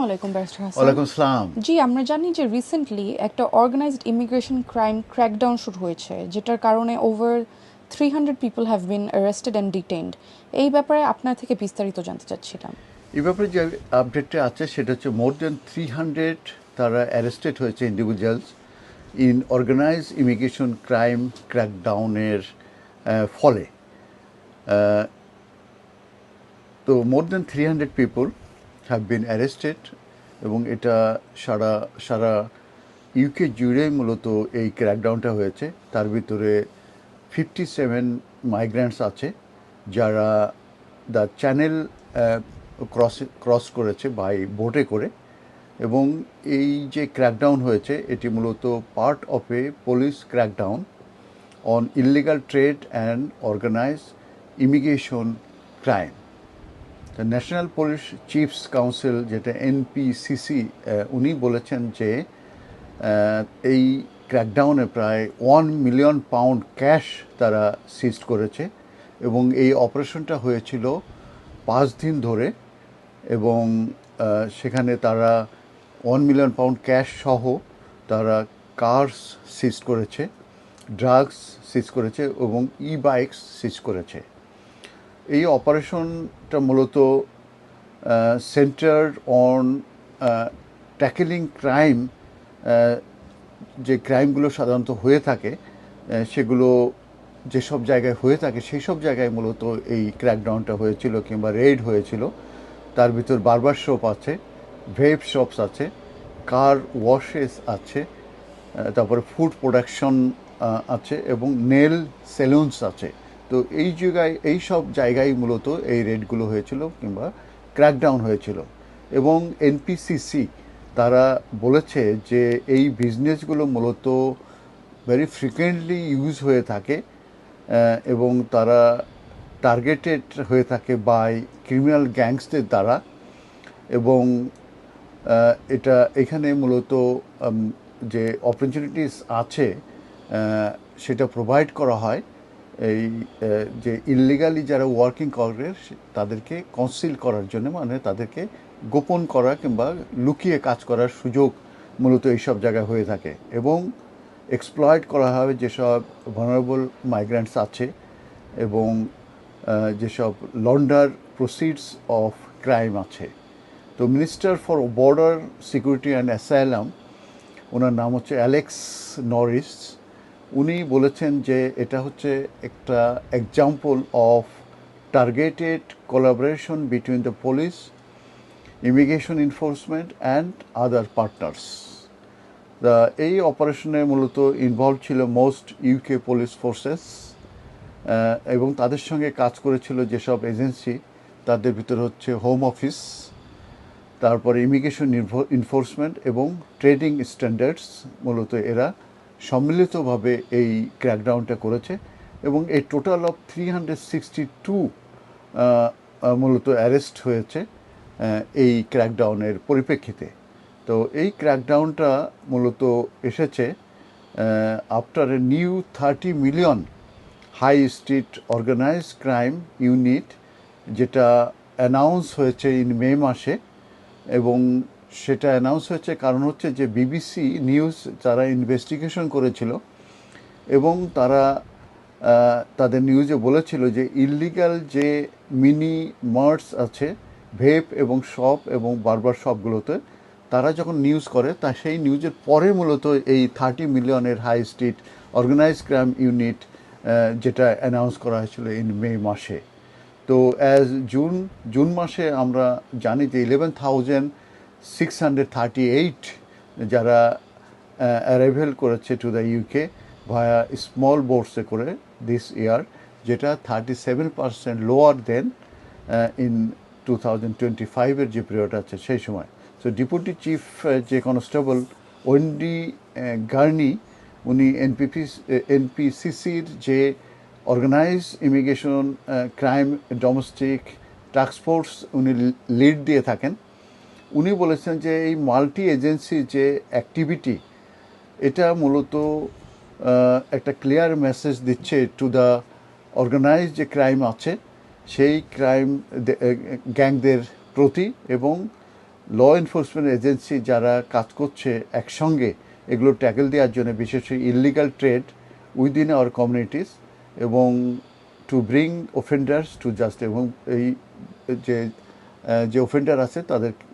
ওয়ালাইকুম ব্যারিস্টার হাসান। ওয়ালাইকুম আসসালাম। জি, আমরা জানি যে রিসেন্টলি একটা অর্গানাইজড ইমিগ্রেশন ক্রাইম ক্র্যাকডাউন শুরু হয়েছে, যেটার কারণে over 300 people have been arrested and detained. এই ব্যাপারে আপনার থেকে বিস্তারিত জানতে চাচ্ছিলাম। এই ব্যাপারে যে আপডেটটা আছে সেটা হচ্ছে মোর দেন 300 তারা অ্যারেস্টেড হয়েছে individuals in organise immigration crime ক্র্যাকডাউনের ফলে। তো more than 300 people have been arrested এবং এটা সারা সারা ইউকে জুড়ে মূলত এই ক্র্যাকডাউনটা হয়েছে। তার ভিতরে 57 মাইগ্রেন্টস আছে যারা দ্য চ্যানেল ক্রস করেছে বাই বোটে করে। এবং এই যে ক্র্যাকডাউন হয়েছে এটি মূলত part of a police crackdown on illegal trade and organise immigration crime. The national police chiefs council, যেটা এনপিসিসি, উনি বলেছেন যে এই ক্র্যাকডাউনে প্রায় 1 মিলিয়ন পাউন্ড ক্যাশ তারা সিজ করেছে এবং এই অপারেশনটা হয়েছিল 5 দিন ধরে। এবং সেখানে তারা 1 মিলিয়ন পাউন্ড ক্যাশ সহ তারা কার্স সিজ করেছে, ড্রাগস সিজ করেছে এবং ই বাইকস সিজ করেছে। এই অপারেশনটা মূলত সেন্টার্ড অন ট্যাকেলিং ক্রাইম। যে ক্রাইমগুলো সাধারণত হয়ে থাকে সেগুলো যেসব জায়গায় হয়ে থাকে সেই সব জায়গায় মূলত এই ক্র্যাকডাউনটা হয়েছিল কিংবা রেড হয়েছিল। তার ভিতর বারবার শপ আছে, ভেপ শপস আছে, কার ওয়াশেস আছে, তারপরে ফুড প্রোডাকশন আছে এবং নেল সেলুনস আছে। তো এই সব জায়গায় মূলত এই রেডগুলো হয়েছিল কিংবা ক্র্যাকডাউন হয়েছিল। এবং এনপিসিসি তারা বলেছে যে এই বিজনেসগুলো মূলত ভেরি ফ্রিকুয়েন্টলি ইউজ হয়ে থাকে এবং তারা টার্গেটেড হয়ে থাকে বাই ক্রিমিনাল গ্যাংসদের দ্বারা। এবং এটা এখানে মূলত যে অপরচুনিটিস আছে সেটা প্রোভাইড করা হয় এই যে ইললিগালি যারা ওয়ার্কিং করে তাদেরকে কনসিল করার জন্য, মানে তাদেরকে গোপন করা কিংবা লুকিয়ে কাজ করার সুযোগ মূলত এইসব জায়গায় হয়ে থাকে। এবং এক্সপ্লয়েট করা হয় যেসব ভালনারেবল মাইগ্রেন্টস আছে এবং যেসব লন্ডার প্রসিডস অফ ক্রাইম আছে। তো minister for border security and asylum, ওনার নাম হচ্ছে অ্যালেক্স নরিস, উনি বলেছেন যে এটা হচ্ছে একটা example of targeted collaboration between the police, immigration enforcement and other partners. এই অপারেশনে মূলত ইনভলভ ছিল মোস্ট ইউকে পুলিশ ফোর্সেস এবং তাদের সঙ্গে কাজ করেছিল যেসব এজেন্সি, তাদের ভিতরে হচ্ছে হোম অফিস, তারপরে ইমিগ্রেশন এনফোর্সমেন্ট এবং ট্রেডিং স্ট্যান্ডার্ডস। মূলত এরা সম্মিলিতভাবে এই ক্র্যাকডাউনটা করেছে এবং এই টোটাল অফ 362 মূলত অ্যারেস্ট হয়েছে এই ক্র্যাকডাউনের পরিপ্রেক্ষিতে। তো এই ক্র্যাকডাউনটা মূলত এসেছে after a new 30 million high street organise crime unit, যেটা অ্যানাউন্স হয়েছে মে মাসে। এবং সেটা অ্যানাউন্স হয়েছে কারণ হচ্ছে যে বিবিসি নিউজ যারা ইনভেস্টিগেশন করেছিল এবং তারা তাদের নিউজে বলেছিল যে ইললিগাল যে মিনি মার্টস আছে, ভেপ এবং শপ এবং বারবার শপগুলোতে তারা যখন নিউজ করে তা সেই নিউজের পরে মূলত এই 30 মিলিয়নের high street organise crime unit যেটা অ্যানাউন্স করা হয়েছিল মে মাসে। তো জুন মাসে আমরা জানি যে 11,638 যারা অ্যারাইভেল করেছে to the UK via small বোটসে করে দিস ইয়ার, যেটা 37% লোয়ার দেন ইন 2025-এর যে পিরিয়ড আছে সেই সময়। সো ডেপুটি চিফ যে কনস্টেবল ওয়েন্ডি গার্নি, উনি এনপিসিসির যে organise immigration crime domestic task force উনি লিড দিয়ে থাকেন। উনি বলেছেন যে এই মাল্টি এজেন্সি যে অ্যাক্টিভিটি, এটা মূলত একটা ক্লিয়ার মেসেজ দিচ্ছে টু দ্য অর্গানাইজ যে ক্রাইম আছে সেই ক্রাইম গ্যাংদের প্রতি এবং ল এনফোর্সমেন্ট এজেন্সি যারা কাজ করছে একসঙ্গে এগুলো ট্যাকেল দেওয়ার জন্য, বিশেষ করে illegal trade within our communities, এবং to bring offenders to justice, এবং এই যে অফেন্ডার আছে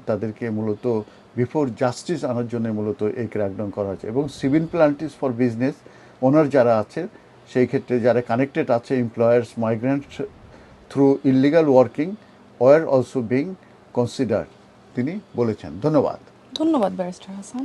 তাদেরকে মূলত বিফোর জাস্টিস আনার জন্য মূলত এই ক্র্যাকডাউন করা হয়েছে। এবং civil penalties for business owner যারা আছে, সেই ক্ষেত্রে যারা কানেক্টেড আছে, employers migrants through illegal working were also being considered, তিনি বলেছেন। ধন্যবাদ। ধন্যবাদ ব্যারিস্টার হাসান।